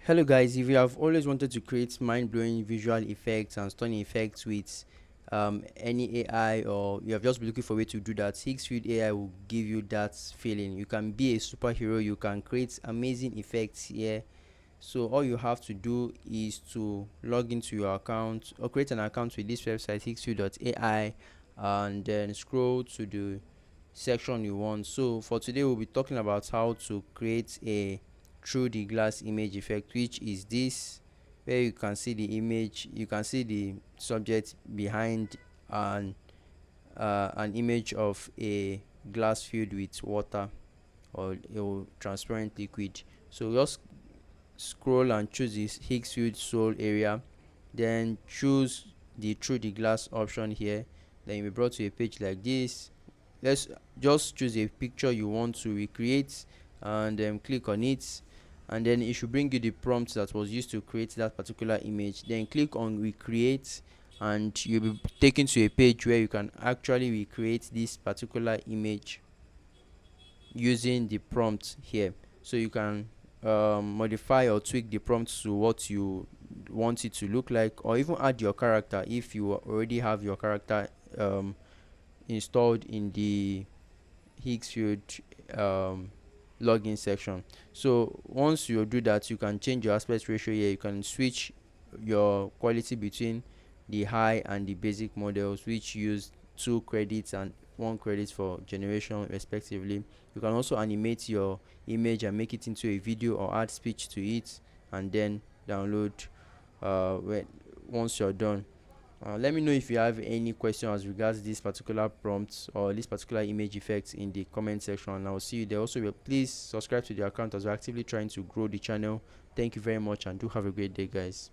Hello guys, if you have always wanted to create mind-blowing visual effects and stunning effects with any AI, or you have just been looking for a way to do that, Higgsfield AI will give you that feeling. You can be a superhero, you can create amazing effects here. So all you have to do is to log into your account or create an account with this website higgsfield.ai, and then scroll to the section you want. So for today we'll be talking about how to create a through the glass image effect, which is this, where you can see the image, you can see the subject behind an image of a glass filled with water or a transparent liquid. So just scroll and choose this Higgsfield Soul area, then choose the through the glass option here. Then you'll be brought to a page like this. Let's just choose a picture you want to recreate and click on it, and then it should bring you the prompt that was used to create that particular image. Then click on recreate, and you'll be taken to a page where you can actually recreate this particular image using the prompt here. So you can modify or tweak the prompt to what you want it to look like, or even add your character if you already have your character installed in the Higgsfield login section. So once you do that, you can change your aspect ratio here. You can switch your quality between the high and the basic models, which use 2 credits and 1 credit for generation respectively. You can also animate your image and make it into a video or add speech to it, and then download when once you're done. Let me know if you have any questions as regards this particular prompt or this particular image effects in the comment section, and I'll see you there. Also, please subscribe to the account as we're actively trying to grow the channel. Thank you very much and do have a great day, guys.